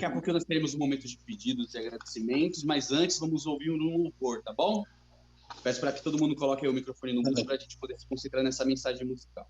Daqui a pouco nós teremos um momento de pedidos e agradecimentos, mas antes vamos ouvir um louvor, tá bom? Peço para que todo mundo coloque aí o microfone no mudo para a gente poder se concentrar nessa mensagem musical.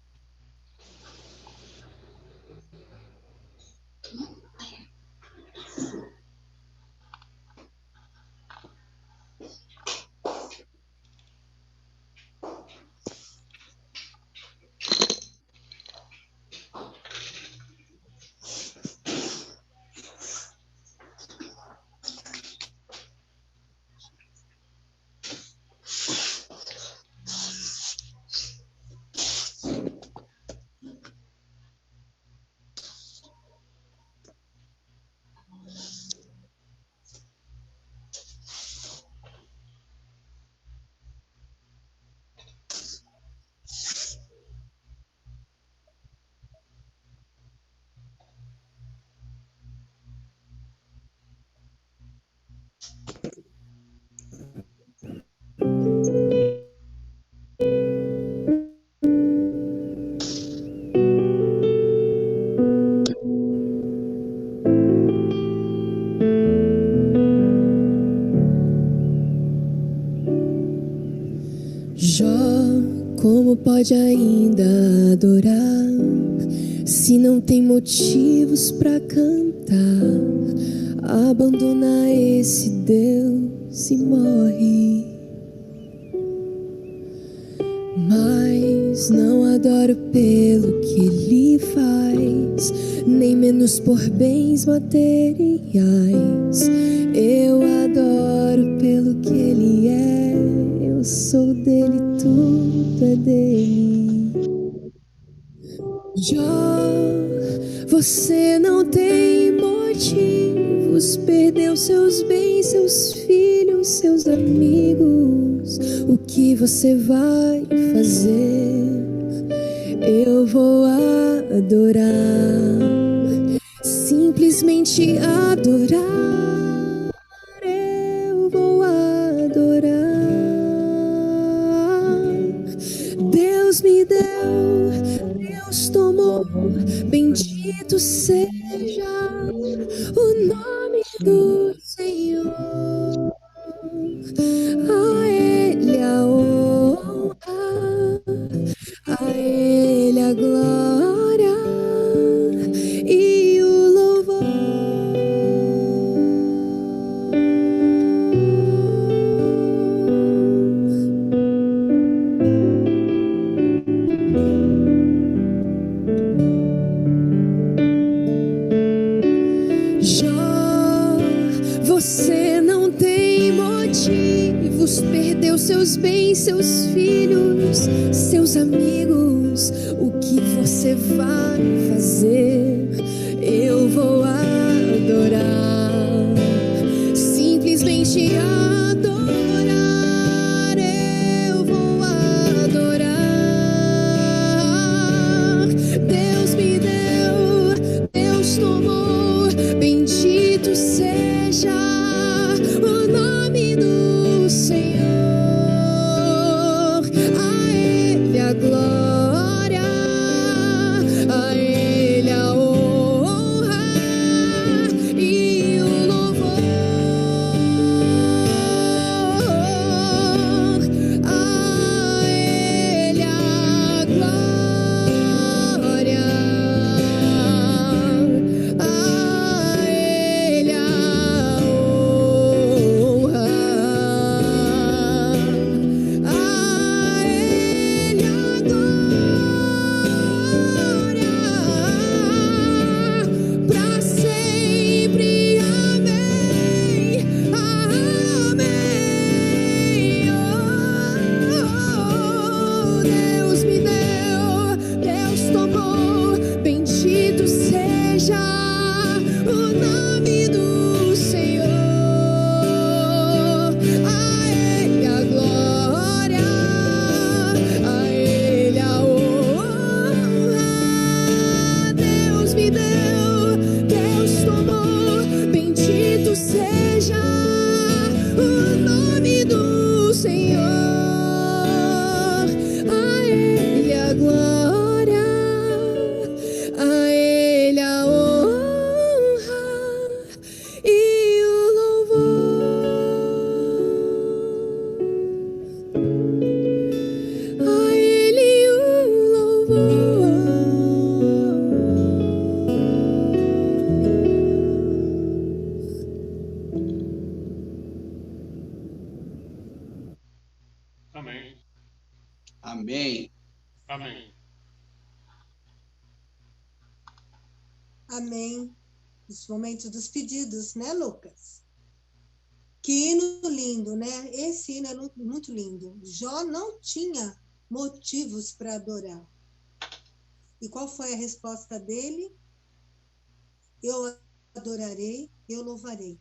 Jó, como pode ainda adorar se não tem motivos para cantar? Abandona esse Deus e morre. Mas não adoro pelo que ele faz, nem menos por bens materiais. Eu adoro pelo que ele é. Eu sou dele, tudo é dele. Jó, você não tem motivos, perdeu seus bens, seus filhos, seus amigos. O que você vai fazer? Eu vou adorar, simplesmente adorar. Eu vou adorar. Deus me deu, Deus tomou, bendito seja o nome do Senhor. A Ele a honra, a Ele a glória e o louvor. Jó, você não tem motivos, perdeu seus bens, seus filhos, seus amigos. O que você vai fazer? Eu vou adorar, simplesmente adorar. Eu vou adorar. Deus me deu, Deus tomou, bendito seja o nome do Senhor. A Ele a glória, a Ele a honra e o louvor. A Ele a glória, a Ele a honra, a Ele a glória, pra sempre. Amém, amém. Oh, Deus me deu, Deus tomou, bendito seja o nome do Senhor. A Ele a glória, a Ele a honra. Deus me deu, Deus tomou, bendito seja o nome do Senhor. A Ele a glória, a Ele a honra, Amém. Amém. Os momentos dos pedidos, né, Lucas? Que hino lindo, né? Esse hino é muito lindo. Jó não tinha motivos para adorar. E qual foi a resposta dele? Eu adorarei, eu louvarei.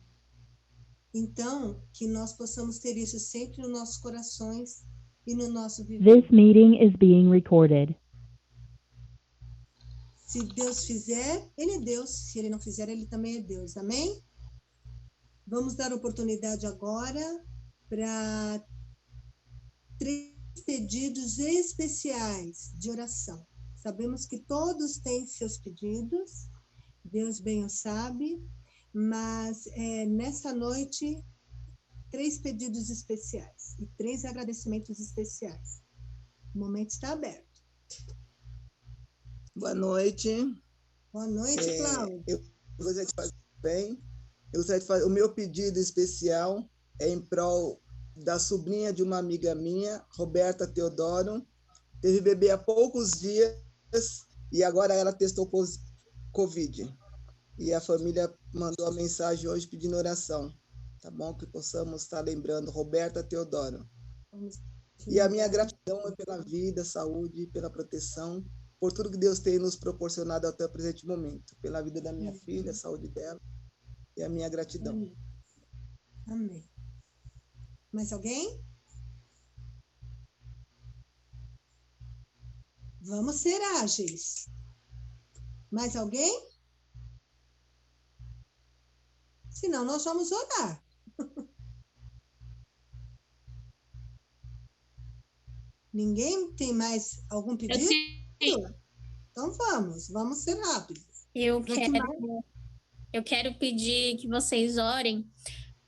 Então, que nós possamos ter isso sempre nos nossos corações e no nosso viver. This meeting is being recorded. Se Deus fizer, Ele é Deus. Se Ele não fizer, Ele também é Deus. Amém? Vamos dar oportunidade agora para 3 pedidos especiais de oração. Sabemos que todos têm seus pedidos, Deus bem o sabe, mas nessa noite, 3 pedidos especiais e 3 agradecimentos especiais. O momento está aberto. Boa noite. Boa noite, Cláudio. Eu gostaria de fazer bem. Eu gostaria de fazer, o meu pedido especial é em prol da sobrinha de uma amiga minha, Roberta Teodoro. Teve bebê há poucos dias e agora ela testou Covid. E a família mandou a mensagem hoje pedindo oração. Tá bom? Que possamos estar lembrando Roberta Teodoro. E a minha gratidão é pela vida, saúde, pela proteção, por tudo que Deus tem nos proporcionado até o presente momento. Pela vida da minha filha, a saúde dela e a minha gratidão. Amém. Amém. Mais alguém? Vamos ser ágeis. Mais alguém? Senão, nós vamos orar. Ninguém tem mais algum pedido? Então vamos ser rápidos. Eu quero pedir que vocês orem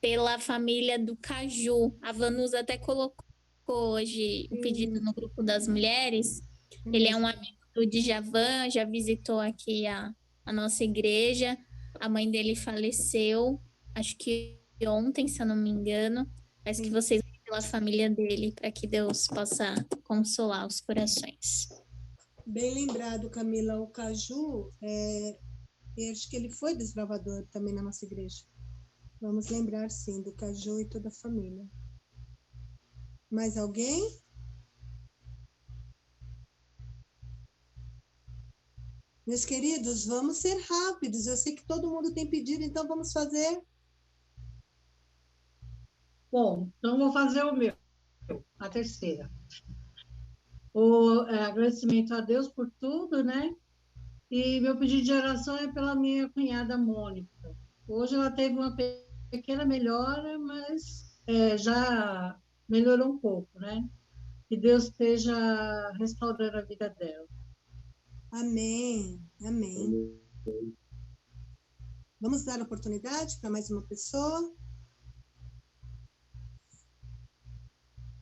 pela família do Caju. A Vanusa até colocou hoje um pedido no grupo das mulheres. Ele é um amigo do Djavan, já visitou aqui a nossa igreja. A mãe dele faleceu, acho que ontem, se eu não me engano. Mas que vocês orem pela família dele, para que Deus possa consolar os corações. Bem lembrado, Camila. O Caju, eu acho que ele foi desbravador também na nossa igreja. Vamos lembrar, sim, do Caju e toda a família. Mais alguém? Meus queridos, vamos ser rápidos. Eu sei que todo mundo tem pedido, então vamos fazer. Bom, então vou fazer o meu, a terceira. Agradecimento a Deus por tudo, né? E meu pedido de oração é pela minha cunhada Mônica. Hoje ela teve uma pequena melhora, mas já melhorou um pouco, né? Que Deus esteja restaurando a vida dela. Amém, amém. Vamos dar oportunidade para mais uma pessoa.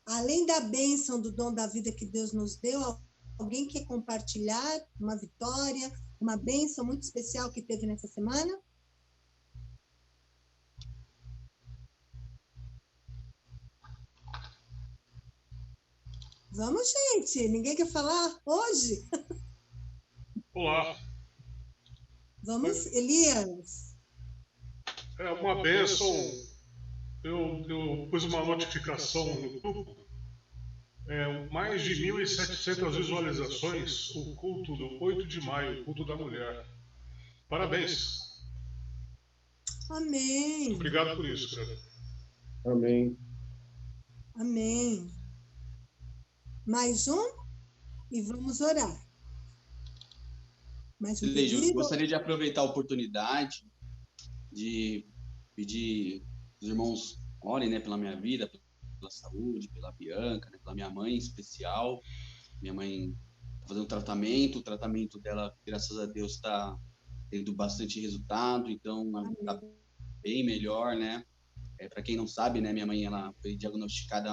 Além da bênção do dom da vida que Deus nos deu, alguém quer compartilhar uma vitória, uma bênção muito especial que teve nessa semana? Vamos, gente. Ninguém quer falar hoje? Olá. Vamos, Elias. É uma bênção. Eu pus uma notificação no grupo. Mais de 1.700 visualizações, o culto do 8 de maio, o culto da mulher. Parabéns. Amém. Obrigado por isso, cara. Amém. Amém. Mais um e vamos orar. Mais um Leide, eu pedido? gostaria de aproveitar a oportunidade de pedir que os irmãos orem, né, pela minha vida, pela saúde, pela Bianca, né, pela minha mãe em especial. Minha mãe está fazendo tratamento, o tratamento dela, graças a Deus, está tendo bastante resultado, então está bem melhor, né? Para quem não sabe, né, minha mãe ela foi diagnosticada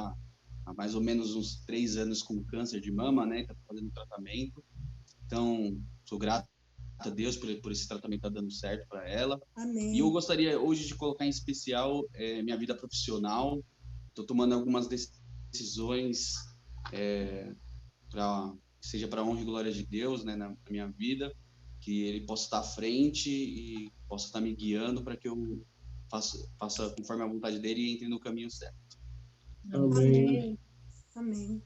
há mais ou menos uns 3 anos com câncer de mama, né? Está fazendo tratamento. Então, sou grato a Deus por esse tratamento estar dando certo para ela. Amém. E eu gostaria hoje de colocar em especial minha vida profissional. Estou tomando algumas decisões para que seja para a honra e glória de Deus, né, na minha vida, que Ele possa estar à frente e possa estar me guiando para que eu faça conforme a vontade dEle e entre no caminho certo. Amém. Amém.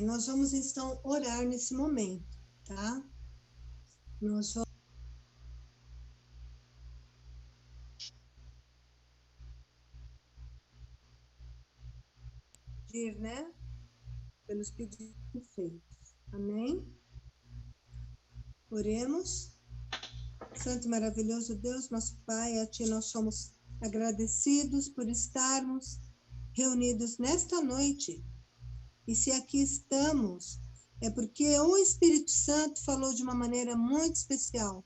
Nós vamos, então, orar nesse momento, tá? Nós vamos... pedir, né? Pelos pedidos feitos. Amém? Oremos. Santo e maravilhoso Deus, nosso Pai, a Ti nós somos agradecidos por estarmos reunidos nesta noite. E se aqui estamos, é porque o Espírito Santo falou de uma maneira muito especial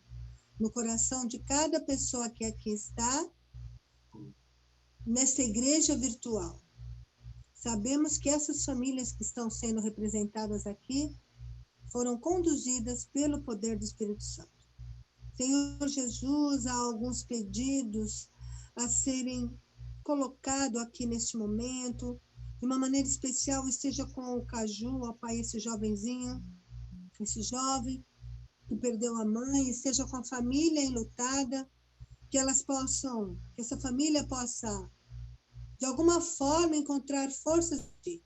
no coração de cada pessoa que aqui está, nesta igreja virtual. Sabemos que essas famílias que estão sendo representadas aqui foram conduzidas pelo poder do Espírito Santo. Senhor Jesus, há alguns pedidos a serem colocados aqui neste momento. De uma maneira especial, esteja com o Caju, ó Pai, esse jovenzinho, esse jovem que perdeu a mãe, esteja com a família enlutada, que essa família possa, de alguma forma, encontrar forças de Ti.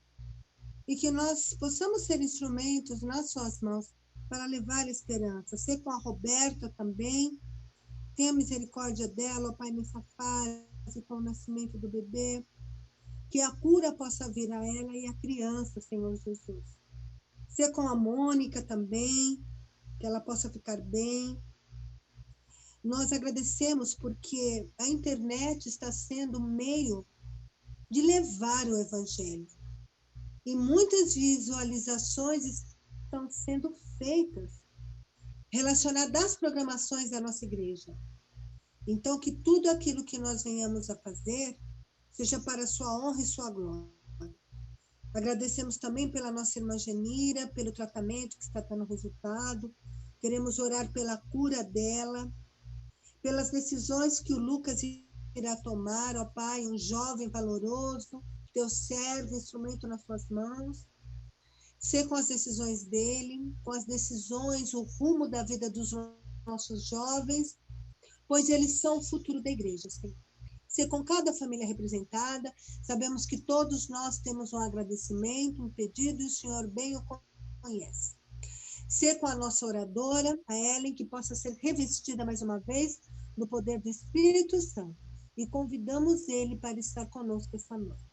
E que nós possamos ser instrumentos nas Suas mãos para levar esperança. Ser com a Roberta também. Tenha misericórdia dela, ó Pai, nessa fase, com o nascimento do bebê. Que a cura possa vir a ela e a criança, Senhor Jesus. Ser com a Mônica também, que ela possa ficar bem. Nós agradecemos porque a internet está sendo um meio de levar o Evangelho. E muitas visualizações estão sendo feitas relacionadas às programações da nossa igreja. Então, que tudo aquilo que nós venhamos a fazer seja para a sua honra e sua glória. Agradecemos também pela nossa irmã Genira, pelo tratamento que está dando resultado. Queremos orar pela cura dela, pelas decisões que o Lucas irá tomar, ó Pai, um jovem valoroso, teu servo, instrumento nas suas mãos. Ser com as decisões dele, com as decisões, o rumo da vida dos nossos jovens, pois eles são o futuro da igreja, Senhor. Ser com cada família representada, sabemos que todos nós temos um agradecimento, um pedido, e o Senhor bem o conhece. Ser com a nossa oradora, a Ellen, que possa ser revestida mais uma vez no poder do Espírito Santo, e convidamos ele para estar conosco essa noite.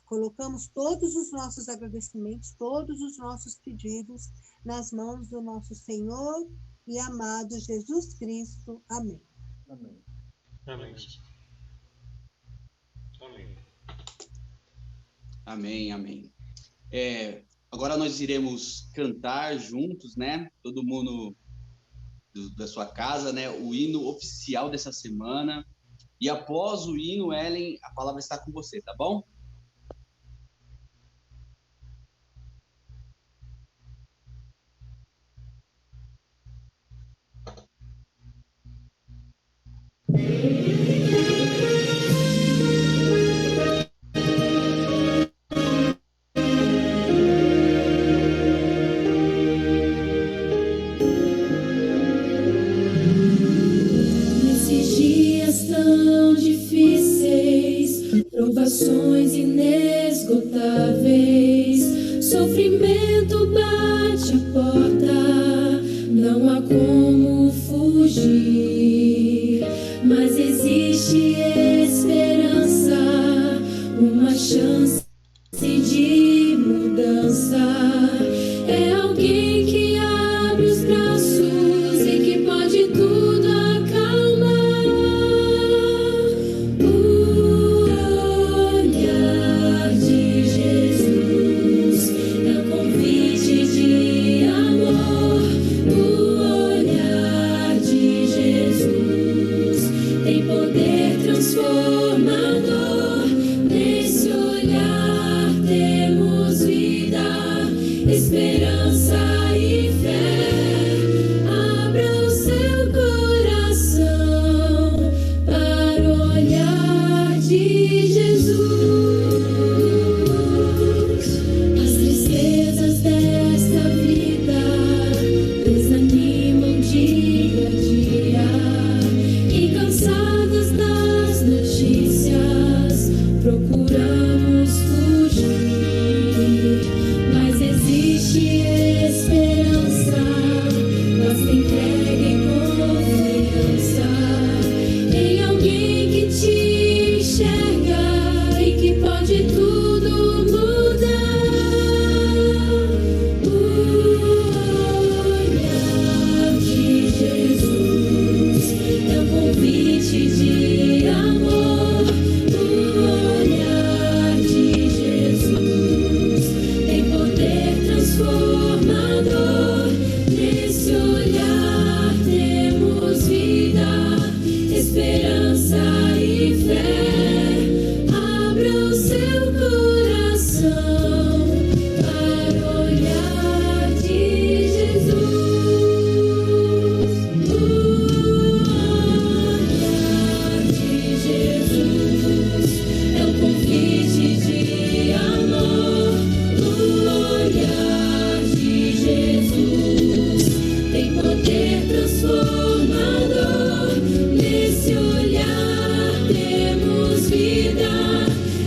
Colocamos todos os nossos agradecimentos, todos os nossos pedidos nas mãos do nosso Senhor e amado Jesus Cristo. Amém. Amém. Amém. Amém. Amém, amém. Agora nós iremos cantar juntos, né? Todo mundo da sua casa, né? O hino oficial dessa semana. E após o hino, Ellen, a palavra está com você, tá bom? Nesses dias tão difíceis, provações inesgotáveis, sofrimento bate a porta, não há como fugir, mas existe esperança, uma chance de mudança. É alguém que abre os braços e que pode tudo acalmar. O olhar de Jesus é um convite de amor. O olhar de Jesus tem poder transformador. Nesse olhar temos vida, esperança e fé. Abra o seu coração para o olhar de Jesus. As tristezas convite de amor, o olhar de Jesus tem poder transformador. Nesse olhar temos vida, esperança e fé. Abra o seu coração para o olhar de Jesus.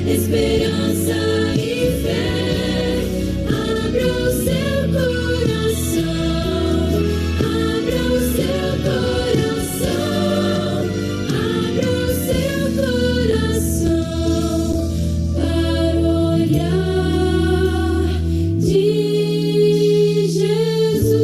Esperança e fé, abra o seu coração, abra o seu coração, abra o seu coração para o olhar de Jesus.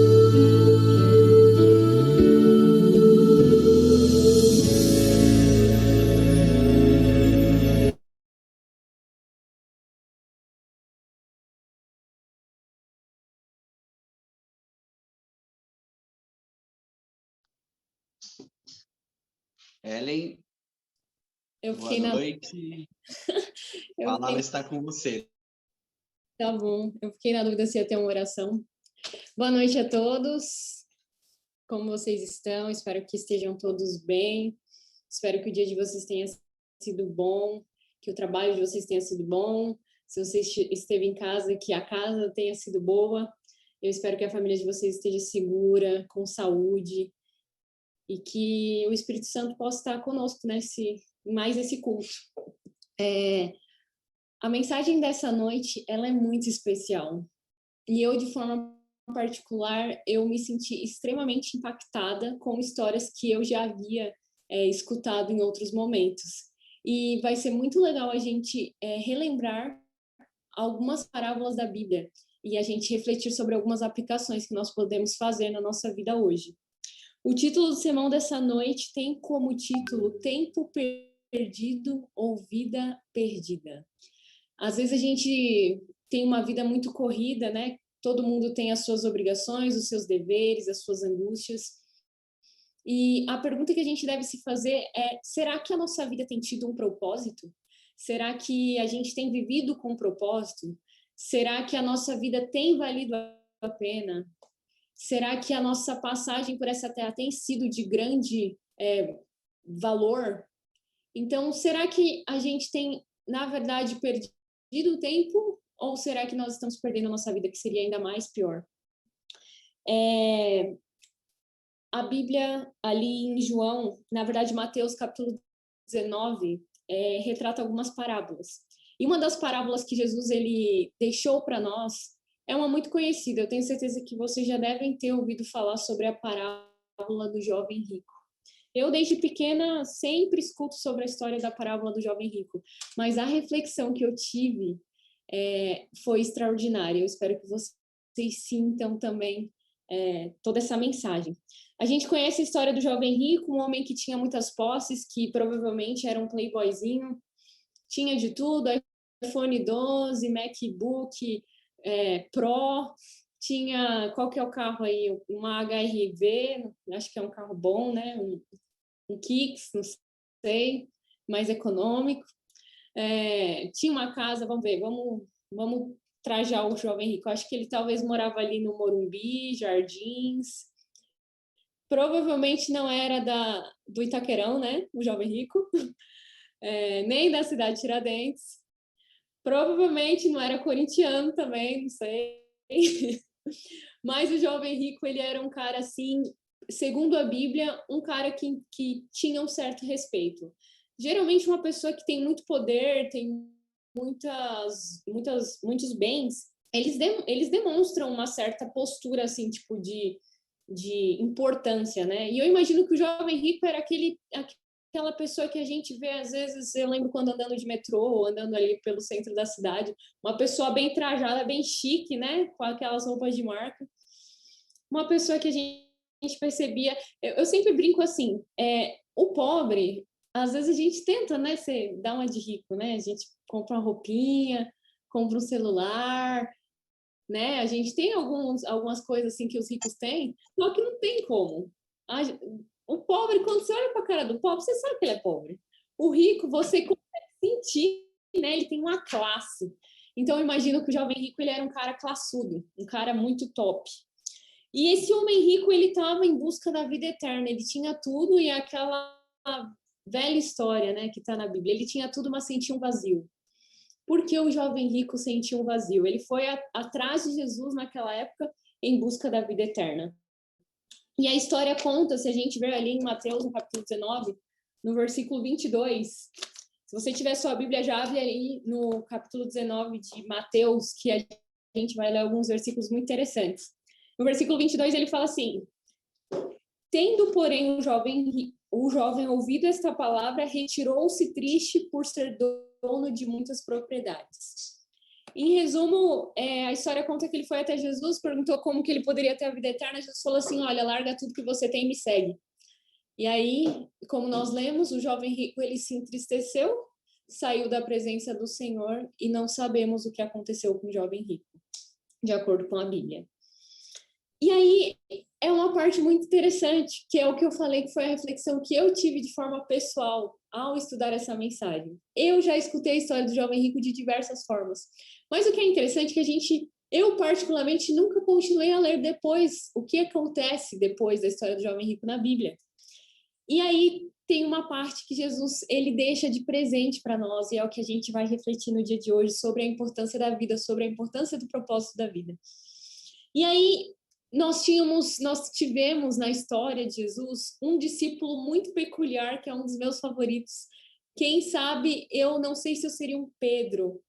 Ellen, Eu boa fiquei na. noite. A Eu palavra fiquei... está com você. Tá bom. Eu fiquei na dúvida se ia ter uma oração. Boa noite a todos. Como vocês estão? Espero que estejam todos bem. Espero que o dia de vocês tenha sido bom, que o trabalho de vocês tenha sido bom. Se você esteve em casa, que a casa tenha sido boa. Eu espero que a família de vocês esteja segura, com saúde, e que o Espírito Santo possa estar conosco mais esse culto. A mensagem dessa noite, ela é muito especial. E eu, de forma particular, eu me senti extremamente impactada com histórias que eu já havia escutado em outros momentos. E vai ser muito legal a gente relembrar algumas parábolas da Bíblia e a gente refletir sobre algumas aplicações que nós podemos fazer na nossa vida hoje. O título do sermão dessa noite tem como título Tempo Perdido ou Vida Perdida. Às vezes a gente tem uma vida muito corrida, né? Todo mundo tem as suas obrigações, os seus deveres, as suas angústias. E a pergunta que a gente deve se fazer é: será que a nossa vida tem tido um propósito? Será que a gente tem vivido com um propósito? Será que a nossa vida tem valido a pena? Será que a nossa passagem por essa terra tem sido de grande valor? Então, será que a gente tem, na verdade, perdido o tempo? Ou será que nós estamos perdendo a nossa vida, que seria ainda mais pior? A Bíblia, ali em João, na verdade, Mateus capítulo 19, retrata algumas parábolas. E uma das parábolas que Jesus ele deixou para nós é uma muito conhecida. Eu tenho certeza que vocês já devem ter ouvido falar sobre a parábola do jovem rico. Eu, desde pequena, sempre escuto sobre a história da parábola do jovem rico, mas a reflexão que eu tive foi extraordinária. Eu espero que vocês sintam também toda essa mensagem. A gente conhece a história do jovem rico, um homem que tinha muitas posses, que provavelmente era um playboyzinho, tinha de tudo, iPhone 12, MacBook Pro, tinha, qual que é o carro aí? Uma HR-V, acho que é um carro bom, né? Um Kicks, não sei, mais econômico. Tinha uma casa, vamos ver, vamos trajar o jovem rico. Acho que ele talvez morava ali no Morumbi, Jardins. Provavelmente não era do Itaquerão, né? O jovem rico. Nem da cidade de Tiradentes. Provavelmente não era corintiano também, não sei. Mas o jovem rico, ele era um cara assim, segundo a Bíblia, um cara que tinha um certo respeito. Geralmente uma pessoa que tem muito poder, tem muitos bens, eles demonstram uma certa postura assim, tipo de importância, né? E eu imagino que o jovem rico era aquela pessoa que a gente vê, às vezes, eu lembro quando andando de metrô, andando ali pelo centro da cidade, uma pessoa bem trajada, bem chique, né? Com aquelas roupas de marca. Uma pessoa que a gente percebia... Eu sempre brinco assim, o pobre, às vezes a gente tenta, né, dar uma de rico, né? A gente compra uma roupinha, compra um celular, né? A gente tem algumas coisas assim que os ricos têm, só que não tem como. O pobre, quando você olha para a cara do pobre, você sabe que ele é pobre. O rico, você consegue sentir, né? Ele tem uma classe. Então, eu imagino que o jovem rico, ele era um cara classudo, um cara muito top. E esse homem rico, ele estava em busca da vida eterna. Ele tinha tudo e aquela velha história, né, que está na Bíblia. Ele tinha tudo, mas sentia um vazio. Por que o jovem rico sentia um vazio? Ele foi atrás de Jesus naquela época em busca da vida eterna. E a história conta, se a gente ver ali em Mateus, no capítulo 19, no versículo 22, se você tiver sua Bíblia, já abre ali no capítulo 19 de Mateus, que a gente vai ler alguns versículos muito interessantes. No versículo 22, ele fala assim: tendo, porém, o jovem ouvido esta palavra, retirou-se triste por ser dono de muitas propriedades. Em resumo, a história conta que ele foi até Jesus, perguntou como que ele poderia ter a vida eterna. Jesus falou assim: olha, larga tudo que você tem e me segue. E aí, como nós lemos, o jovem rico, ele se entristeceu, saiu da presença do Senhor e não sabemos o que aconteceu com o jovem rico, de acordo com a Bíblia. E aí, é uma parte muito interessante, que é o que eu falei, que foi a reflexão que eu tive de forma pessoal ao estudar essa mensagem. Eu já escutei a história do jovem rico de diversas formas, mas o que é interessante é que eu particularmente nunca continuei a ler depois o que acontece depois da história do jovem rico na Bíblia. E aí tem uma parte que Jesus, ele deixa de presente para nós, e é o que a gente vai refletir no dia de hoje, sobre a importância da vida, sobre a importância do propósito da vida. E aí nós tivemos na história de Jesus um discípulo muito peculiar, que é um dos meus favoritos. Quem sabe, eu não sei se eu seria um Pedro.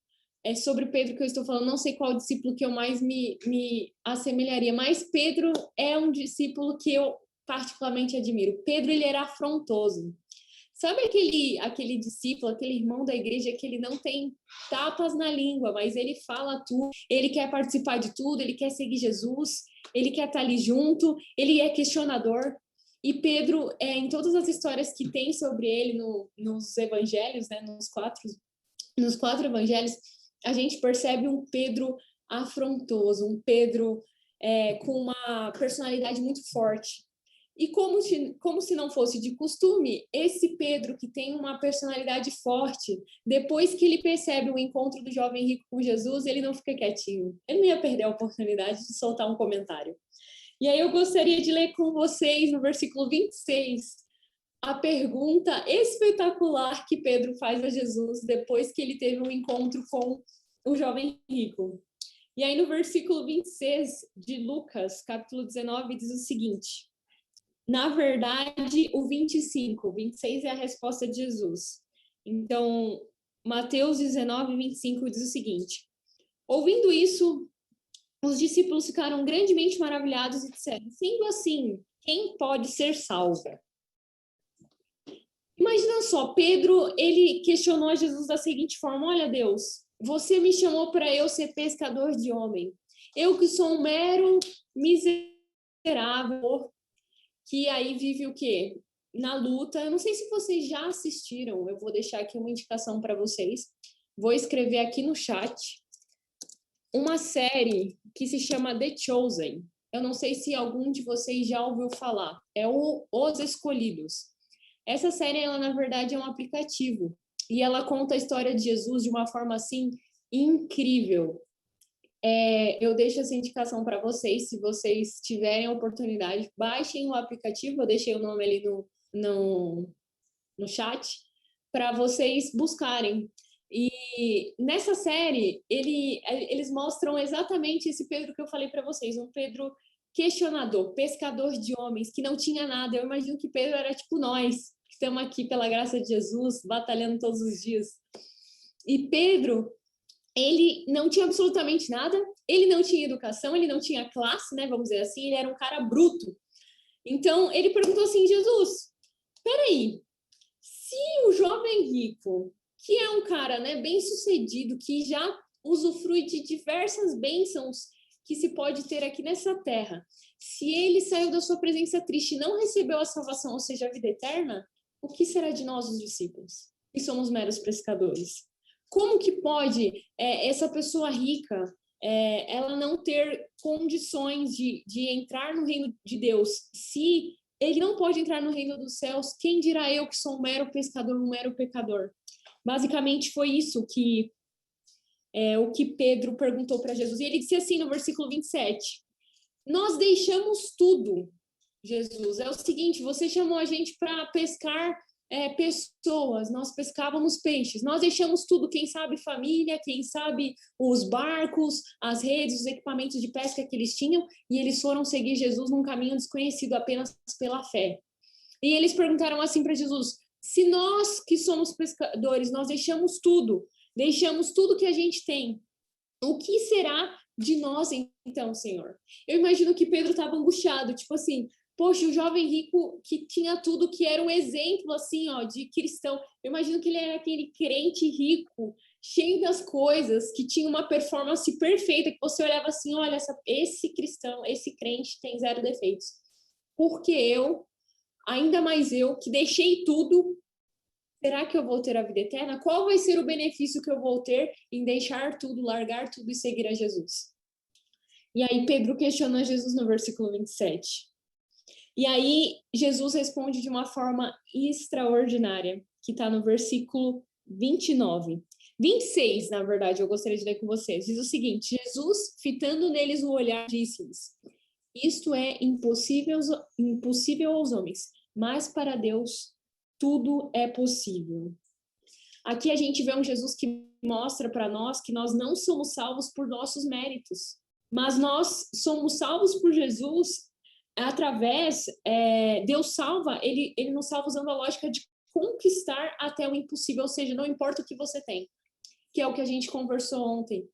É sobre Pedro que eu estou falando, não sei qual discípulo que eu mais me assemelharia, mas Pedro é um discípulo que eu particularmente admiro. Pedro, ele era afrontoso. Sabe aquele discípulo, aquele irmão da igreja que ele não tem tapas na língua, mas ele fala tudo, ele quer participar de tudo, ele quer seguir Jesus, ele quer estar ali junto, ele é questionador. E Pedro, em todas as histórias que tem sobre ele nos evangelhos, né, nos quatro evangelhos, a gente percebe um Pedro afrontoso, um Pedro com uma personalidade muito forte. E como se não fosse de costume, esse Pedro, que tem uma personalidade forte, depois que ele percebe o encontro do jovem rico com Jesus, ele não fica quietinho. Ele não ia perder a oportunidade de soltar um comentário. E aí eu gostaria de ler com vocês, no versículo 26, a pergunta espetacular que Pedro faz a Jesus depois que ele teve um encontro com o jovem rico. E aí no versículo 26 de Lucas, capítulo 19, diz o seguinte: na verdade, o 26 é a resposta de Jesus. Então, Mateus 19, 25 diz o seguinte: ouvindo isso, os discípulos ficaram grandemente maravilhados e disseram: sendo assim, quem pode ser salvo? Imagina só, Pedro, ele questionou a Jesus da seguinte forma: olha, Deus, você me chamou para eu ser pescador de homem. Eu que sou um mero miserável, que aí vive o quê? Na luta. Eu não sei se vocês já assistiram, eu vou deixar aqui uma indicação para vocês. Vou escrever aqui no chat uma série que se chama The Chosen. Eu não sei se algum de vocês já ouviu falar. É Os Escolhidos. Essa série, ela na verdade é um aplicativo e ela conta a história de Jesus de uma forma assim incrível. Eu deixo essa indicação para vocês, se vocês tiverem a oportunidade, baixem o aplicativo, eu deixei o nome ali no chat, para vocês buscarem. E nessa série, eles mostram exatamente esse Pedro que eu falei para vocês, um Pedro questionador, pescador de homens, que não tinha nada. Eu imagino que Pedro era tipo nós, que estamos aqui pela graça de Jesus, batalhando todos os dias. E Pedro, ele não tinha absolutamente nada, ele não tinha educação, ele não tinha classe, né, vamos dizer assim, ele era um cara bruto. Então, ele perguntou assim: Jesus, peraí, se o jovem rico, que é um cara, né, bem-sucedido, que já usufrui de diversas bênçãos que se pode ter aqui nessa terra, se ele saiu da sua presença triste e não recebeu a salvação, ou seja, a vida eterna, o que será de nós, os discípulos, que somos meros pescadores? Como que pode essa pessoa rica, ela não ter condições de entrar no reino de Deus? Se ele não pode entrar no reino dos céus, quem dirá eu que sou um mero pescador, um mero pecador? Basicamente foi isso que o que Pedro perguntou para Jesus. E ele disse assim no versículo 27, nós deixamos tudo, Jesus. É o seguinte, você chamou a gente para pescar pessoas, nós pescávamos peixes, nós deixamos tudo, quem sabe família, quem sabe os barcos, as redes, os equipamentos de pesca que eles tinham, e eles foram seguir Jesus num caminho desconhecido apenas pela fé. E eles perguntaram assim para Jesus, se nós que somos pescadores, nós deixamos tudo que a gente tem, o que será de nós então, Senhor? Eu imagino que Pedro estava angustiado, tipo assim, poxa, o jovem rico que tinha tudo, que era um exemplo, assim, ó, de cristão. Eu imagino que ele era aquele crente rico, cheio das coisas, que tinha uma performance perfeita, que você olhava assim, olha, esse cristão, esse crente tem 0 defeitos. Porque eu, ainda mais eu, que deixei tudo, será que eu vou ter a vida eterna? Qual vai ser o benefício que eu vou ter em deixar tudo, largar tudo e seguir a Jesus? E aí Pedro questiona Jesus no versículo 27. E aí, Jesus responde de uma forma extraordinária, que está no versículo 29. 26, na verdade, eu gostaria de ler com vocês. Diz o seguinte, Jesus, fitando neles o olhar, disse-lhes, isto é impossível aos homens, mas para Deus tudo é possível. Aqui a gente vê um Jesus que mostra para nós que nós não somos salvos por nossos méritos, mas nós somos salvos por Jesus através, Deus salva, ele nos salva usando a lógica de conquistar até o impossível, ou seja, não importa o que você tem, que é o que a gente conversou ontem,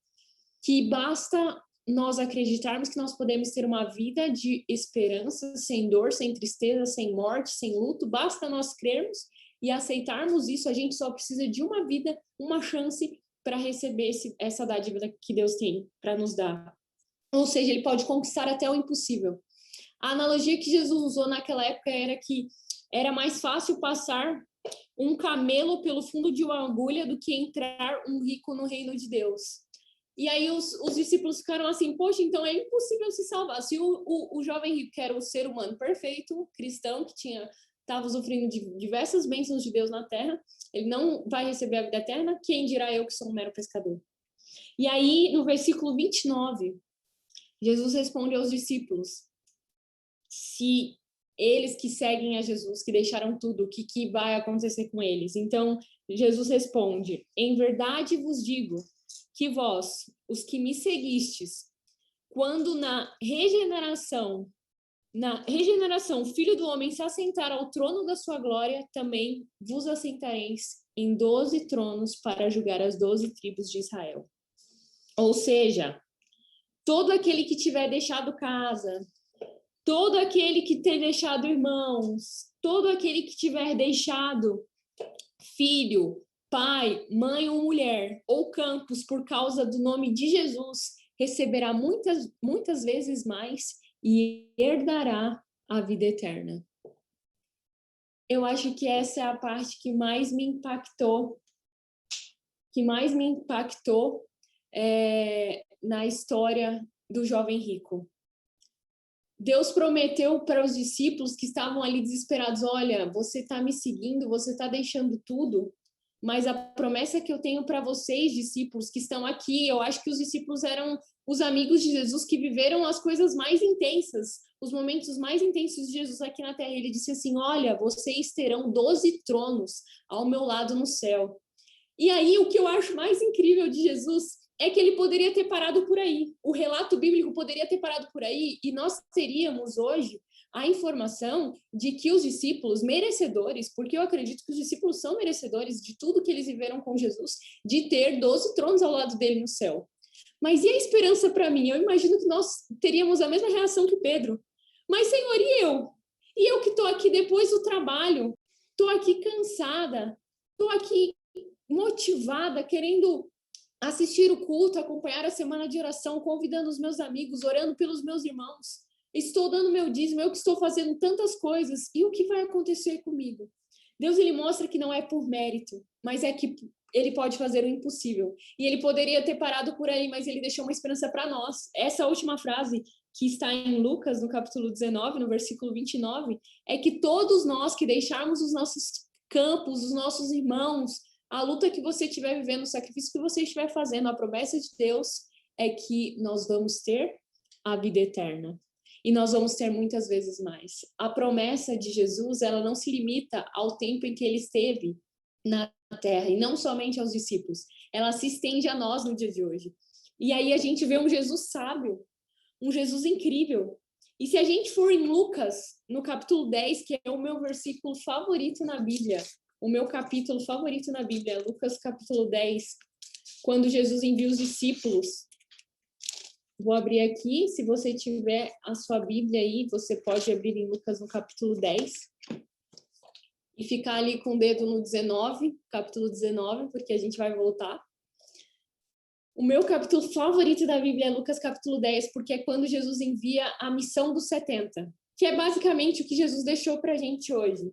que basta nós acreditarmos que nós podemos ter uma vida de esperança, sem dor, sem tristeza, sem morte, sem luto, basta nós crermos e aceitarmos isso, a gente só precisa de uma vida, uma chance para receber essa dádiva que Deus tem para nos dar. Ou seja, ele pode conquistar até o impossível. A analogia que Jesus usou naquela época era que era mais fácil passar um camelo pelo fundo de uma agulha do que entrar um rico no reino de Deus. E aí os discípulos ficaram assim, poxa, então é impossível se salvar. Se o jovem rico, que era o ser humano perfeito, cristão, que estava sofrendo de diversas bênçãos de Deus na terra, ele não vai receber a vida eterna, quem dirá eu que sou um mero pescador? E aí, no versículo 29, Jesus responde aos discípulos, se eles que seguem a Jesus, que deixaram tudo, o que vai acontecer com eles? Então, Jesus responde, em verdade vos digo que vós, os que me seguistes, quando na regeneração, o Filho do Homem se assentar ao trono da sua glória, também vos assentareis em 12 tronos para julgar as 12 tribos de Israel. Ou seja, todo aquele que tiver deixado casa, todo aquele que ter deixado irmãos, todo aquele que tiver deixado filho, pai, mãe ou mulher, ou campos por causa do nome de Jesus, receberá muitas vezes mais e herdará a vida eterna. Eu acho que essa é a parte que mais me impactou, na história do jovem rico. Deus prometeu para os discípulos que estavam ali desesperados, olha, você está me seguindo, você está deixando tudo, mas a promessa que eu tenho para vocês, discípulos que estão aqui, eu acho que os discípulos eram os amigos de Jesus que viveram as coisas mais intensas, os momentos mais intensos de Jesus aqui na terra. Ele disse assim, olha, vocês terão 12 tronos ao meu lado no céu. E aí, o que eu acho mais incrível de Jesus é que ele poderia ter parado por aí. O relato bíblico poderia ter parado por aí e nós teríamos hoje a informação de que os discípulos merecedores, porque eu acredito que os discípulos são merecedores de tudo que eles viveram com Jesus, de ter 12 tronos ao lado dele no céu. Mas e a esperança para mim? Eu imagino que nós teríamos a mesma reação que Pedro. Mas, Senhor, e eu? E eu que estou aqui depois do trabalho, estou aqui cansada, estou aqui motivada, querendo assistir o culto, acompanhar a semana de oração, convidando os meus amigos, orando pelos meus irmãos. Estou dando meu dízimo, eu que estou fazendo tantas coisas. E o que vai acontecer comigo? Deus, ele mostra que não é por mérito, mas é que ele pode fazer o impossível. E ele poderia ter parado por aí, mas ele deixou uma esperança para nós. Essa última frase que está em Lucas, no capítulo 19, no versículo 29, é que todos nós que deixarmos os nossos campos, os nossos irmãos, a luta que você estiver vivendo, o sacrifício que você estiver fazendo, a promessa de Deus é que nós vamos ter a vida eterna. E nós vamos ter muitas vezes mais. A promessa de Jesus, ela não se limita ao tempo em que ele esteve na terra, e não somente aos discípulos. Ela se estende a nós no dia de hoje. E aí a gente vê um Jesus sábio, um Jesus incrível. E se a gente for em Lucas, no capítulo 10, que é o meu versículo favorito na Bíblia, o meu capítulo favorito na Bíblia, Lucas capítulo 10, quando Jesus envia os discípulos. Vou abrir aqui, se você tiver a sua Bíblia aí, você pode abrir em Lucas no capítulo 10 e ficar ali com o dedo no 19, capítulo 19, porque a gente vai voltar. O meu capítulo favorito da Bíblia é Lucas capítulo 10, porque é quando Jesus envia a missão dos 70, que é basicamente o que Jesus deixou para a gente hoje.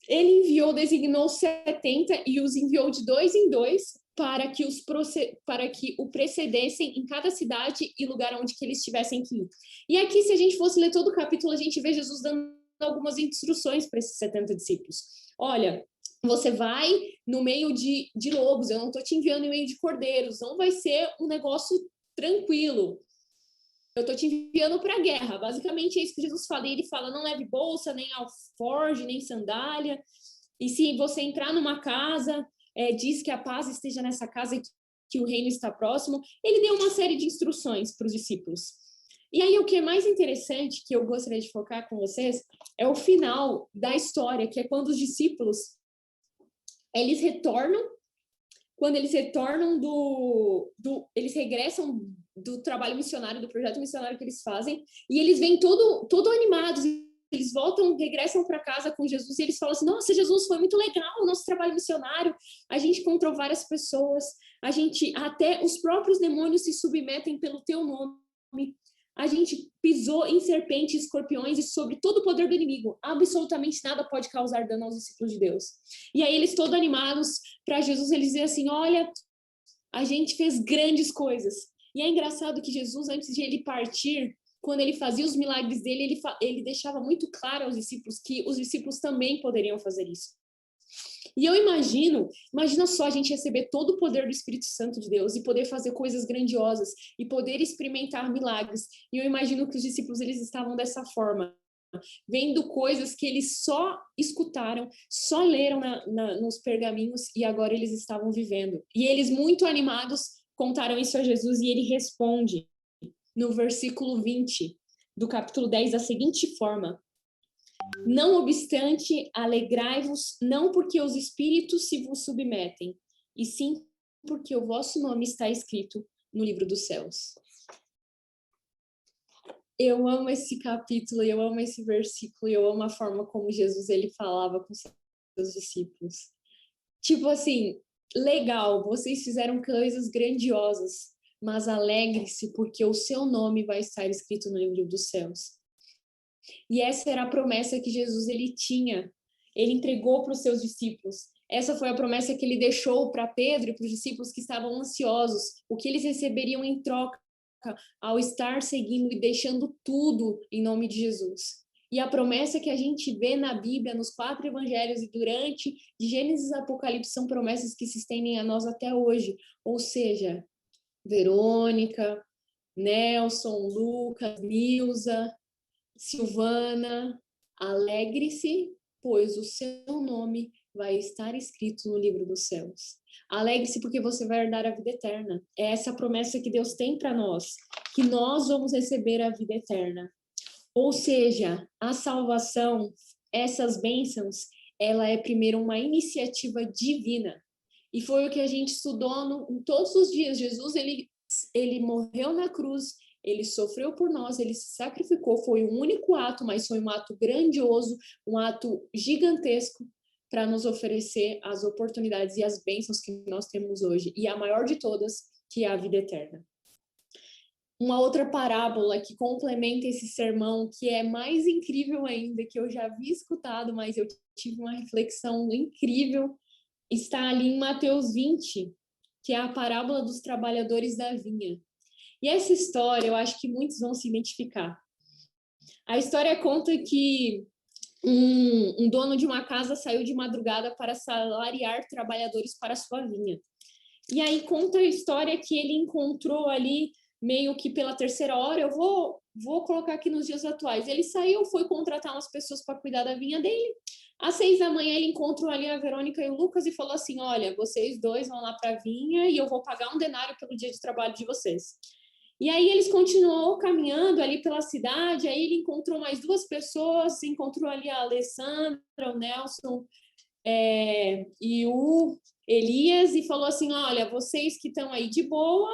Ele designou 70 e os enviou de 2 em 2 para que o precedessem em cada cidade e lugar onde que eles tivessem que ir. E aqui, se a gente fosse ler todo o capítulo, a gente vê Jesus dando algumas instruções para esses 70 discípulos. Olha, você vai no meio de lobos, eu não estou te enviando em meio de cordeiros, não vai ser um negócio tranquilo. Eu estou te enviando para a guerra. Basicamente é isso que Jesus fala. E ele fala, não leve bolsa, nem alforje, nem sandália. E se você entrar numa casa, diz que a paz esteja nessa casa e que o reino está próximo. Ele deu uma série de instruções para os discípulos. E aí o que é mais interessante, que eu gostaria de focar com vocês, é o final da história, que é quando os discípulos, eles retornam, quando eles retornam eles regressam do trabalho missionário, do projeto missionário que eles fazem, e eles vêm todo animados, eles regressam para casa com Jesus, e eles falam assim, nossa, Jesus, foi muito legal o nosso trabalho missionário, a gente encontrou várias pessoas, até os próprios demônios se submetem pelo teu nome, a gente pisou em serpentes, escorpiões e sobre todo o poder do inimigo. Absolutamente nada pode causar dano aos discípulos de Deus. E aí eles todos animados para Jesus, eles dizem assim, olha, a gente fez grandes coisas. E é engraçado que Jesus, antes de ele partir, quando ele fazia os milagres dele, ele deixava muito claro aos discípulos que os discípulos também poderiam fazer isso. E eu imagina só a gente receber todo o poder do Espírito Santo de Deus e poder fazer coisas grandiosas e poder experimentar milagres. E eu imagino que os discípulos, eles estavam dessa forma, vendo coisas que eles só escutaram, só leram nos pergaminhos e agora eles estavam vivendo. E eles, muito animados, contaram isso a Jesus e ele responde no versículo 20 do capítulo 10 da seguinte forma: não obstante, alegrai-vos, não porque os espíritos se vos submetem, e sim porque o vosso nome está escrito no livro dos céus. Eu amo esse capítulo, eu amo esse versículo, eu amo a forma como Jesus ele falava com seus discípulos. Tipo assim, legal, vocês fizeram coisas grandiosas, mas alegre-se porque o seu nome vai estar escrito no livro dos céus. E essa era a promessa que Jesus ele tinha, ele entregou para os seus discípulos. Essa foi a promessa que ele deixou para Pedro e para os discípulos que estavam ansiosos, o que eles receberiam em troca ao estar seguindo e deixando tudo em nome de Jesus. E a promessa que a gente vê na Bíblia, nos 4 evangelhos e durante de Gênesis a Apocalipse, são promessas que se estendem a nós até hoje. Ou seja, Verônica, Nelson, Lucas, Nilza, Silvana, alegre-se, pois o seu nome vai estar escrito no livro dos céus. Alegre-se porque você vai herdar a vida eterna. É essa a promessa que Deus tem para nós, que nós vamos receber a vida eterna. Ou seja, a salvação, essas bênçãos, ela é primeiro uma iniciativa divina. E foi o que a gente estudou em todos os dias. Jesus, ele morreu na cruz, ele sofreu por nós, ele se sacrificou, foi um único ato, mas foi um ato grandioso, um ato gigantesco para nos oferecer as oportunidades e as bênçãos que nós temos hoje. E a maior de todas, que é a vida eterna. uma outra parábola que complementa esse sermão, que é mais incrível ainda, que eu já havia escutado, mas eu tive uma reflexão incrível, está ali em Mateus 20, que é a parábola dos trabalhadores da vinha. E essa história, eu acho que muitos vão se identificar. A história conta que um dono de uma casa saiu de madrugada para salariar trabalhadores para sua vinha. E aí conta a história que ele encontrou ali, meio que pela terceira hora, eu vou colocar aqui nos dias atuais. Ele saiu, foi contratar umas pessoas para cuidar da vinha dele. Às 6 da manhã, ele encontrou ali a Verônica e o Lucas e falou assim, olha, vocês dois vão lá para a vinha e eu vou pagar 1 denário pelo dia de trabalho de vocês. E aí eles continuou caminhando ali pela cidade, aí ele encontrou mais 2 pessoas, encontrou ali a Alessandra, o Nelson e o Elias, e falou assim, olha, vocês que estão aí de boa,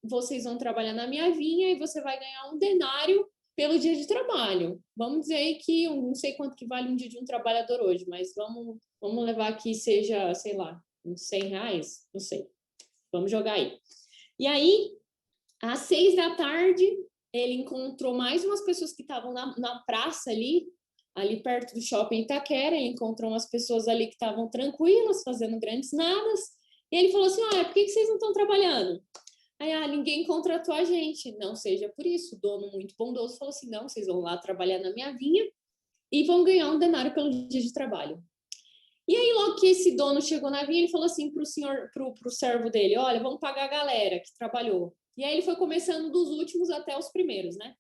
vocês vão trabalhar na minha vinha e você vai ganhar 1 denário pelo dia de trabalho. Vamos dizer aí que eu não sei quanto que vale um dia de um trabalhador hoje, mas vamos levar que seja, sei lá, uns 100 reais, não sei. Vamos jogar aí. E aí, às 6 da tarde, ele encontrou mais umas pessoas que estavam na praça ali perto do shopping Itaquera, ele encontrou umas pessoas ali que estavam tranquilas, fazendo grandes nadas, e ele falou assim, olha, por que vocês não estão trabalhando? Aí, ninguém contratou a gente. Não seja por isso. O dono muito bondoso falou assim, não, vocês vão lá trabalhar na minha vinha e vão ganhar 1 denário pelo dia de trabalho. E aí, logo que esse dono chegou na vinha, ele falou assim pro servo dele, olha, vamos pagar a galera que trabalhou. E aí ele foi começando dos últimos até os primeiros, né?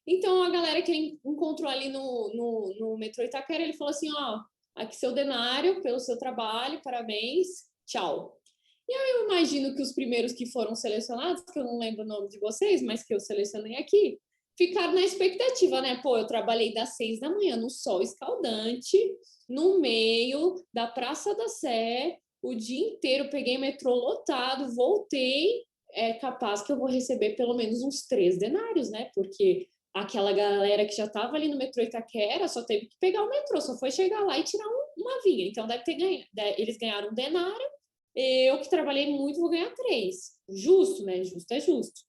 Então, a galera que ele encontrou ali no metrô Itaquera, ele falou assim, ó, aqui seu denário pelo seu trabalho, parabéns, tchau. E aí eu imagino que os primeiros que foram selecionados, que eu não lembro o nome de vocês, mas que eu selecionei aqui, ficaram na expectativa, né? Pô, eu trabalhei das 6 da manhã no sol escaldante, no meio da Praça da Sé, o dia inteiro, peguei metrô lotado, voltei, é capaz que eu vou receber pelo menos uns 3 denários, né? Porque aquela galera que já estava ali no metrô Itaquera só teve que pegar o metrô, só foi chegar lá e tirar uma vinha. Então, deve ter ganho, eles ganharam 1 denário, eu que trabalhei muito vou ganhar 3. Justo, né? Justo é justo.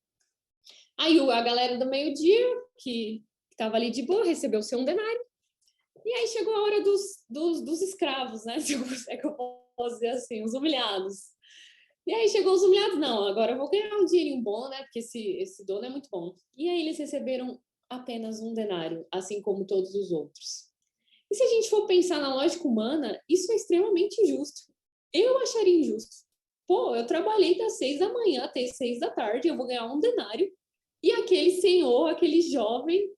Aí a galera do meio-dia, que estava ali de boa, recebeu seu 1 denário. E aí chegou a hora dos escravos, né? Se eu posso dizer assim, os humilhados. E aí chegou os humilhados, não, agora eu vou ganhar um dinheirinho bom, né? Porque esse dono é muito bom. E aí eles receberam apenas 1 denário, assim como todos os outros. E se a gente for pensar na lógica humana, isso é extremamente injusto. Eu acharia injusto. Pô, eu trabalhei das 6 da manhã até 6 da tarde, eu vou ganhar 1 denário. E aquele senhor, aquele jovem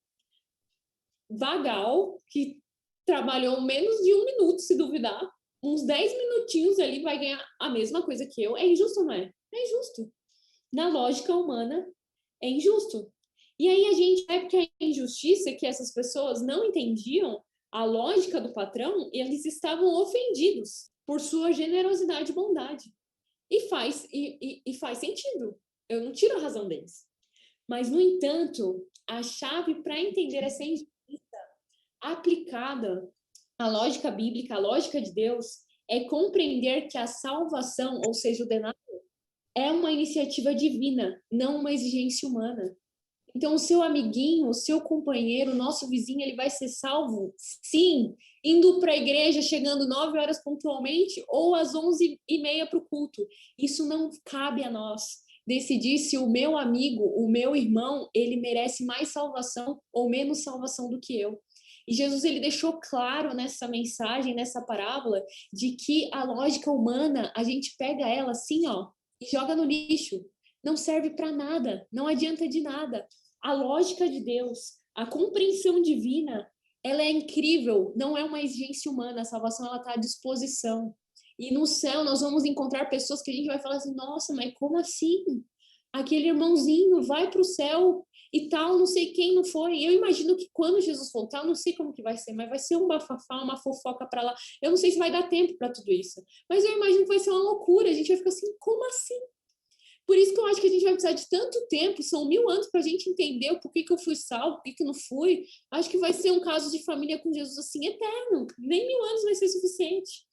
vagal, que trabalhou menos de 1 minuto, se duvidar, uns 10 minutinhos ali vai ganhar a mesma coisa que eu. É injusto, não é? É injusto. Na lógica humana, é injusto. E aí a gente vai porque a injustiça é que essas pessoas não entendiam a lógica do patrão e eles estavam ofendidos por sua generosidade e bondade. E faz sentido. Eu não tiro a razão deles. Mas, no entanto, a chave para entender essa injustiça aplicada à lógica bíblica, à lógica de Deus, é compreender que a salvação, ou seja, o denário, é uma iniciativa divina, não uma exigência humana. Então, o seu amiguinho, o seu companheiro, o nosso vizinho, ele vai ser salvo, sim, indo para a igreja, chegando 9 horas pontualmente ou às 11h30 para o culto. Isso não cabe a nós decidir se o meu amigo, o meu irmão, ele merece mais salvação ou menos salvação do que eu. E Jesus, ele deixou claro nessa mensagem, nessa parábola, de que a lógica humana, a gente pega ela assim, ó, e joga no lixo. Não serve para nada, não adianta de nada. A lógica de Deus, a compreensão divina, ela é incrível, não é uma exigência humana, a salvação ela está à disposição. E no céu nós vamos encontrar pessoas que a gente vai falar assim, nossa, mas como assim? Aquele irmãozinho vai para o céu e tal, não sei quem não foi. Eu imagino que quando Jesus voltar, eu não sei como que vai ser, mas vai ser um bafafá, uma fofoca para lá. Eu não sei se vai dar tempo para tudo isso, mas eu imagino que vai ser uma loucura. A gente vai ficar assim, como assim? Por isso que eu acho que a gente vai precisar de tanto tempo, são 1000 anos para a gente entender o porquê que eu fui salvo, por que eu não fui. Acho que vai ser um caso de família com Jesus assim, eterno. Nem 1000 anos vai ser suficiente.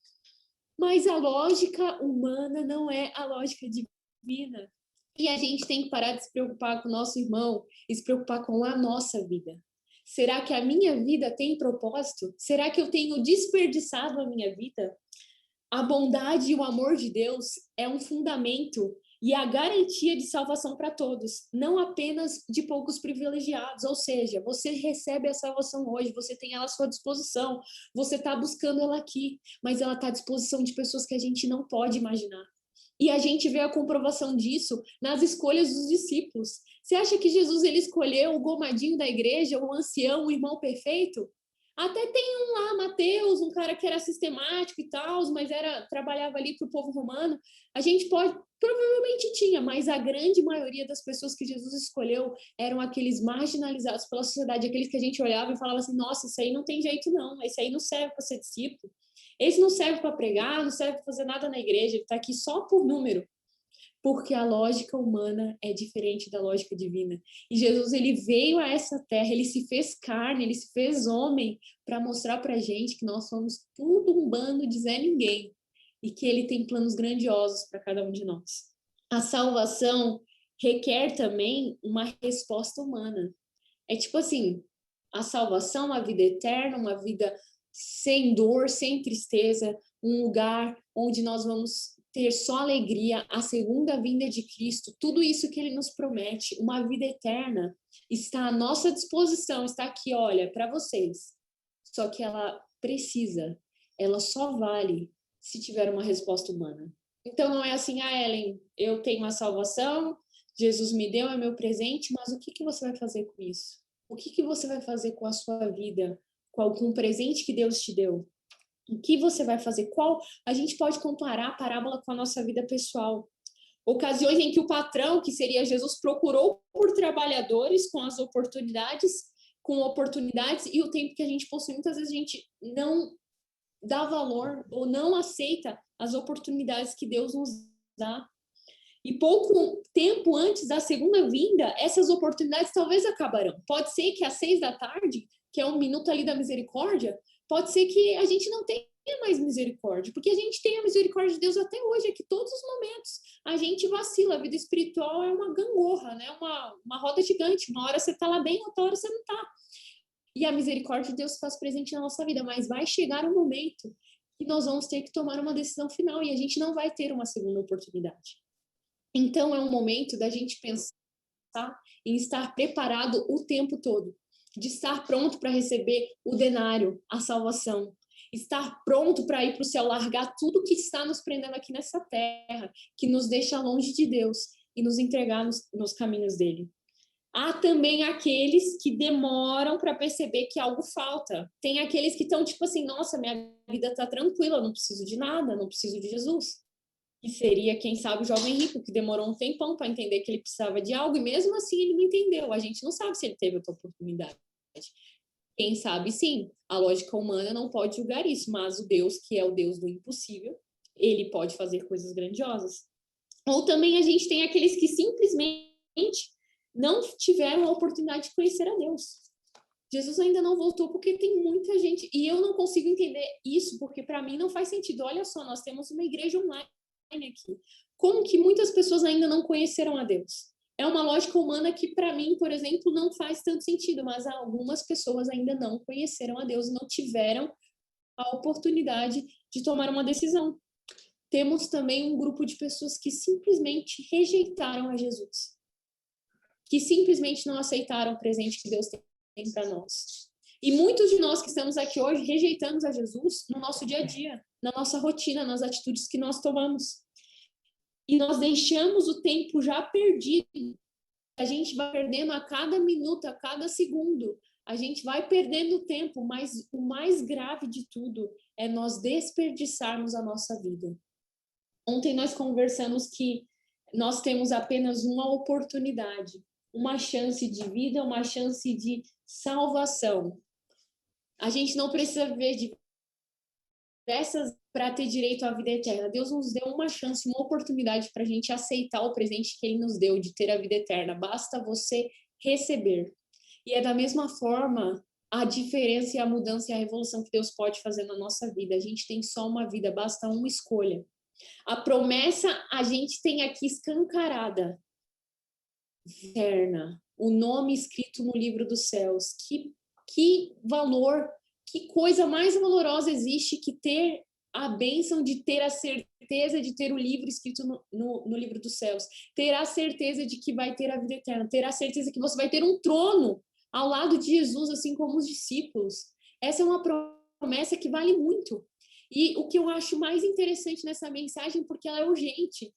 Mas a lógica humana não é a lógica divina. E a gente tem que parar de se preocupar com o nosso irmão e se preocupar com a nossa vida. Será que a minha vida tem propósito? Será que eu tenho desperdiçado a minha vida? A bondade e o amor de Deus é um fundamento e a garantia de salvação para todos, não apenas de poucos privilegiados. Ou seja, você recebe a salvação hoje, você tem ela à sua disposição, você está buscando ela aqui, mas ela está à disposição de pessoas que a gente não pode imaginar. E a gente vê a comprovação disso nas escolhas dos discípulos. Você acha que Jesus ele escolheu o gomadinho da igreja, o ancião, o irmão perfeito? Até tem um lá, Mateus, um cara que era sistemático e tal, mas trabalhava ali para o povo romano. A gente provavelmente tinha, mas a grande maioria das pessoas que Jesus escolheu eram aqueles marginalizados pela sociedade, aqueles que a gente olhava e falava assim, nossa, isso aí não tem jeito não, esse aí não serve para ser discípulo, esse não serve para pregar, não serve para fazer nada na igreja, ele está aqui só por número. Porque a lógica humana é diferente da lógica divina. E Jesus, ele veio a essa terra, ele se fez carne, ele se fez homem para mostrar para a gente que nós somos tudo um bando de Zé Ninguém e que ele tem planos grandiosos para cada um de nós. A salvação requer também uma resposta humana. É tipo assim, a salvação, a vida eterna, uma vida sem dor, sem tristeza, um lugar onde nós vamos ter só alegria, a segunda vinda de Cristo, tudo isso que ele nos promete, uma vida eterna, está à nossa disposição, está aqui, olha, para vocês. Só que ela só vale se tiver uma resposta humana. Então não é assim, Ellen, eu tenho a salvação, Jesus me deu, é meu presente, mas o que você vai fazer com isso? O que você vai fazer com a sua vida, com o presente que Deus te deu? O que você vai fazer? A gente pode comparar a parábola com a nossa vida pessoal. Ocasiões em que o patrão, que seria Jesus, procurou por trabalhadores com oportunidades e o tempo que a gente possui. Muitas vezes a gente não dá valor ou não aceita as oportunidades que Deus nos dá. E pouco tempo antes da segunda vinda, essas oportunidades talvez acabarão. Pode ser que às 6 da tarde, que é um minuto ali da misericórdia, pode ser que a gente não tenha mais misericórdia, porque a gente tem a misericórdia de Deus até hoje, é que todos os momentos a gente vacila, a vida espiritual é uma gangorra, né? Uma roda gigante, uma hora você está lá bem, outra hora você não está. E a misericórdia de Deus se faz presente na nossa vida, mas vai chegar um momento que nós vamos ter que tomar uma decisão final e a gente não vai ter uma segunda oportunidade. Então é um momento da gente pensar em estar preparado o tempo todo, de estar pronto para receber o denário, a salvação, estar pronto para ir para o céu, largar tudo que está nos prendendo aqui nessa terra, que nos deixa longe de Deus e nos entregar nos caminhos dele. Há também aqueles que demoram para perceber que algo falta. Tem aqueles que estão tipo assim, nossa, minha vida está tranquila, eu não preciso de nada, não preciso de Jesus. Que seria, quem sabe, o jovem rico, que demorou um tempão para entender que ele precisava de algo, e mesmo assim ele não entendeu. A gente não sabe se ele teve outra oportunidade. Quem sabe, sim, a lógica humana não pode julgar isso, mas o Deus, que é o Deus do impossível, ele pode fazer coisas grandiosas. Ou também a gente tem aqueles que simplesmente não tiveram a oportunidade de conhecer a Deus. Jesus ainda não voltou porque tem muita gente, e eu não consigo entender isso, porque para mim não faz sentido. Olha só, nós temos uma igreja online aqui. Como que muitas pessoas ainda não conheceram a Deus? É uma lógica humana que, para mim, por exemplo, não faz tanto sentido, mas algumas pessoas ainda não conheceram a Deus e não tiveram a oportunidade de tomar uma decisão. Temos também um grupo de pessoas que simplesmente rejeitaram a Jesus, que simplesmente não aceitaram o presente que Deus tem para nós. E muitos de nós que estamos aqui hoje rejeitamos a Jesus no nosso dia a dia, na nossa rotina, nas atitudes que nós tomamos. E nós deixamos o tempo já perdido. A gente vai perdendo a cada minuto, a cada segundo. A gente vai perdendo o tempo, mas o mais grave de tudo é nós desperdiçarmos a nossa vida. Ontem nós conversamos que nós temos apenas uma oportunidade, uma chance de vida, uma chance de salvação. A gente não precisa viver diversas para ter direito à vida eterna. Deus nos deu uma chance, uma oportunidade para a gente aceitar o presente que Ele nos deu de ter a vida eterna. Basta você receber. E é da mesma forma a diferença e a mudança e a revolução que Deus pode fazer na nossa vida. A gente tem só uma vida, basta uma escolha. A promessa a gente tem aqui escancarada. eterna, o nome escrito no livro dos céus. Que valor, que coisa mais valorosa existe que ter a bênção de ter a certeza de ter o livro escrito no livro dos céus, ter a certeza de que vai ter a vida eterna, ter a certeza que você vai ter um trono ao lado de Jesus, assim como os discípulos. Essa é uma promessa que vale muito. E o que eu acho mais interessante nessa mensagem, porque ela é urgente,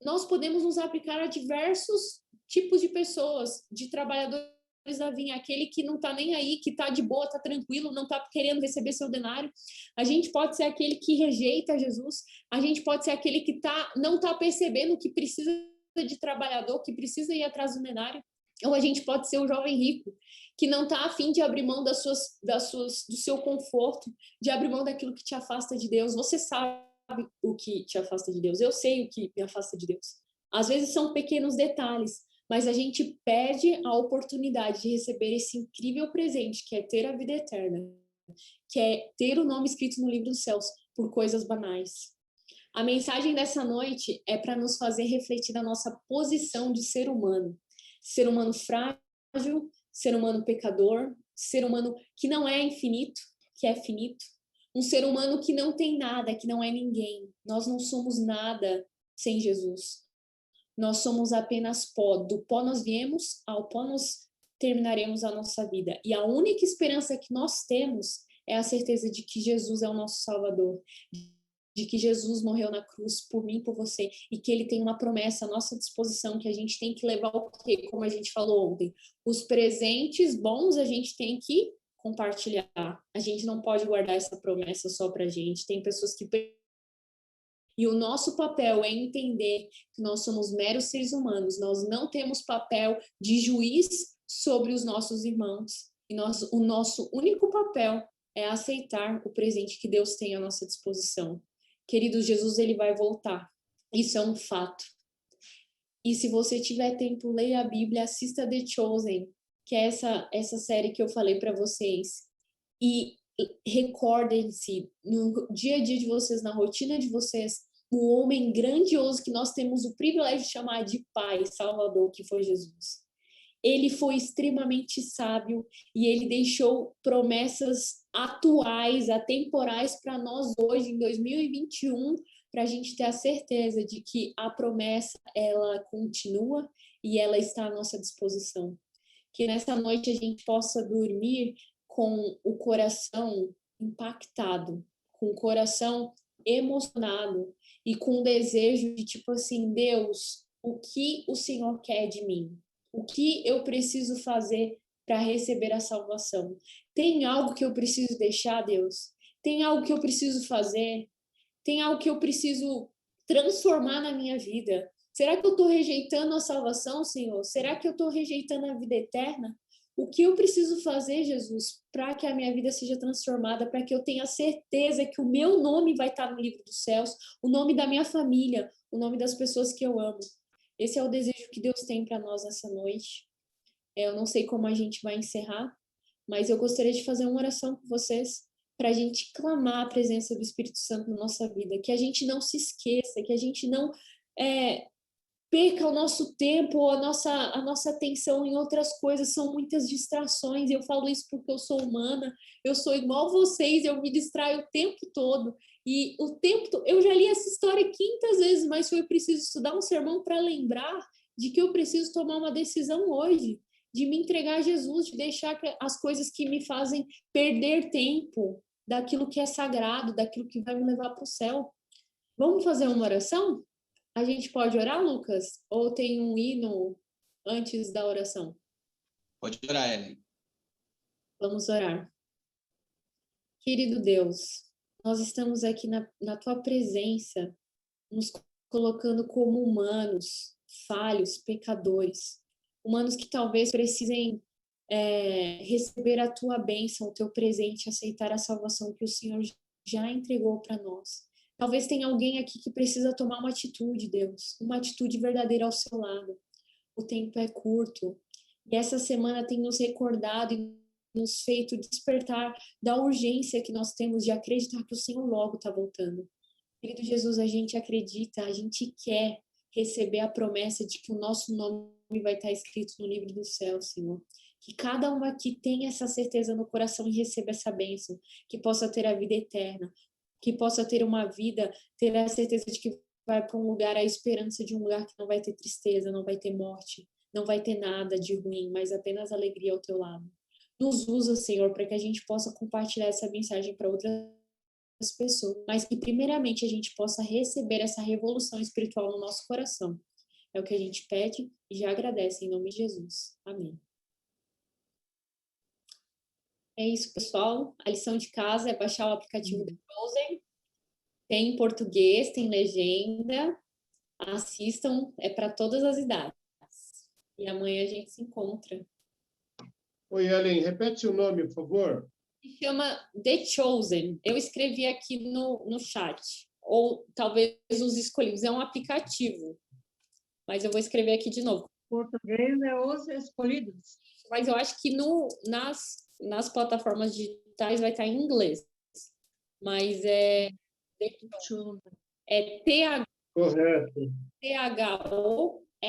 nós podemos nos aplicar a diversos tipos de pessoas, de trabalhadores da vinha, aquele que não está nem aí, que está de boa, está tranquilo, não está querendo receber seu denário. A gente pode ser aquele que rejeita Jesus, a gente pode ser aquele que não está percebendo que precisa de trabalhador, que precisa ir atrás do denário. Ou a gente pode ser o jovem rico, que não está a fim de abrir mão do seu conforto, de abrir mão daquilo que te afasta de Deus. Você sabe o que te afasta de Deus. Eu sei o que me afasta de Deus. Às vezes são pequenos detalhes, mas a gente perde a oportunidade de receber esse incrível presente, que é ter a vida eterna, que é ter o nome escrito no livro dos céus, por coisas banais. A mensagem dessa noite é para nos fazer refletir na nossa posição de ser humano frágil, ser humano pecador, ser humano que não é infinito, que é finito, um ser humano que não tem nada, que não é ninguém. Nós não somos nada sem Jesus. Nós somos apenas pó. Do pó nós viemos, ao pó nós terminaremos a nossa vida. E a única esperança que nós temos é a certeza de que Jesus é o nosso Salvador, de que Jesus morreu na cruz por mim e por você, e que ele tem uma promessa à nossa disposição, que a gente tem que levar o quê? Como a gente falou ontem, os presentes bons a gente tem que compartilhar. A gente não pode guardar essa promessa só pra gente. Tem pessoas que... E o nosso papel é entender que nós somos meros seres humanos, nós não temos papel de juiz sobre os nossos irmãos. E o nosso único papel é aceitar o presente que Deus tem à nossa disposição. Querido, Jesus, ele vai voltar. Isso é um fato. E se você tiver tempo, leia a Bíblia, assista The Chosen, que é essa série que eu falei para vocês. E recordem-se, no dia a dia de vocês, na rotina de vocês, o homem grandioso que nós temos o privilégio de chamar de Pai, Salvador, que foi Jesus. Ele foi extremamente sábio e ele deixou promessas atuais, atemporais para nós hoje, em 2021, para a gente ter a certeza de que a promessa, ela continua e ela está à nossa disposição. Que nessa noite a gente possa dormir com o coração impactado, com o coração emocionado e com o desejo de tipo assim, Deus, o que o Senhor quer de mim? O que eu preciso fazer para receber a salvação? Tem algo que eu preciso deixar, Deus? Tem algo que eu preciso fazer? Tem algo que eu preciso transformar na minha vida? Será que eu estou rejeitando a salvação, Senhor? Será que eu estou rejeitando a vida eterna? O que eu preciso fazer, Jesus, para que a minha vida seja transformada, para que eu tenha certeza que o meu nome vai estar no livro dos céus, o nome da minha família, o nome das pessoas que eu amo? Esse é o desejo que Deus tem para nós nessa noite. Eu não sei como a gente vai encerrar, mas eu gostaria de fazer uma oração com vocês para a gente clamar a presença do Espírito Santo na nossa vida, que a gente não se esqueça, que a gente não perca o nosso tempo, a nossa atenção em outras coisas. São muitas distrações, e eu falo isso porque eu sou humana, eu sou igual vocês, eu me distraio o tempo todo. E eu já li essa história 500 vezes, mas foi preciso estudar um sermão para lembrar de que eu preciso tomar uma decisão hoje, de me entregar a Jesus, de deixar as coisas que me fazem perder tempo daquilo que é sagrado, daquilo que vai me levar para o céu. Vamos fazer uma oração? A gente pode orar, Lucas? Ou tem um hino antes da oração? Pode orar, Ellen. Vamos orar. Querido Deus, nós estamos aqui na tua presença, nos colocando como humanos, falhos, pecadores, humanos que talvez precisem receber a tua bênção, o teu presente, aceitar a salvação que o Senhor já entregou para nós. Talvez tenha alguém aqui que precisa tomar uma atitude, Deus, uma atitude verdadeira ao seu lado. O tempo é curto e essa semana tem nos recordado e nos feito despertar da urgência que nós temos de acreditar que o Senhor logo está voltando. Querido Jesus, a gente acredita, a gente quer receber a promessa de que o nosso nome vai estar escrito no livro do céu, Senhor. Que cada um aqui tenha essa certeza no coração e receba essa bênção, que possa ter a vida eterna, que possa ter uma vida, ter a certeza de que vai para um lugar, a esperança de um lugar que não vai ter tristeza, não vai ter morte, não vai ter nada de ruim, mas apenas alegria ao teu lado. Nos usa, Senhor, para que a gente possa compartilhar essa mensagem para outras pessoas, mas que primeiramente a gente possa receber essa revolução espiritual no nosso coração. É o que a gente pede e já agradece em nome de Jesus. Amém. É isso, pessoal. A lição de casa é baixar o aplicativo do Frozen. Tem em português, tem legenda. Assistam, é para todas as idades. E amanhã a gente se encontra. Oi, Ellen, repete o nome, por favor. Se chama The Chosen. Eu escrevi aqui no chat. Ou talvez os escolhidos. É um aplicativo. Mas eu vou escrever aqui de novo. Português é Os Escolhidos. Mas eu acho que nas plataformas digitais vai estar em inglês. Mas é Correto.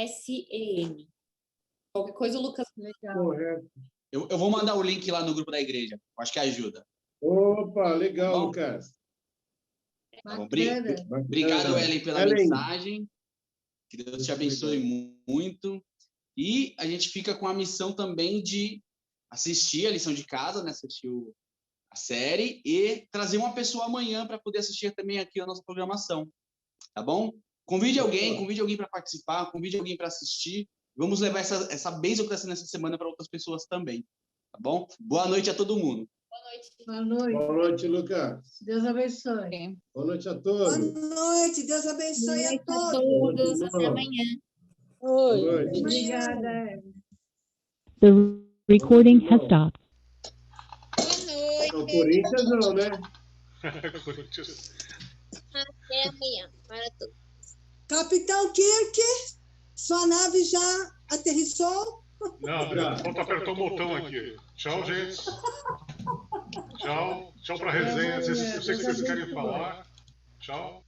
THOSEN. Qualquer coisa o Lucas... Legal. Correto. Eu vou mandar o link lá no grupo da igreja. Acho que ajuda. Opa, legal, Tá bom? Lucas. Tá bom? Bacana. Obrigado, Ellen, pela Ellen. mensagem. Que Deus te abençoe muito. E a gente fica com a missão também de assistir a lição de casa, né? Assistir a série e trazer uma pessoa amanhã para poder assistir também aqui a nossa programação. Tá bom? Convide alguém para participar, convide alguém para assistir. Vamos levar essa bênção que está sendo essa semana para outras pessoas também. Tá bom? Boa noite a todo mundo. Boa noite. Boa noite, Lucas. Deus abençoe. Boa noite a Boa todos. noite, Deus abençoe a todos. Todos, até amanhã. Boa noite. Obrigada. The recording has stopped. O Corinthians não, né? Corinthians. Até amanhã. Para todos. Capitão Kirk, sua nave já aterrissou? Não, falta apertar o botão aqui. Tchau, gente. Tchau para resenha. Eu sei que vocês querem falar. Tchau.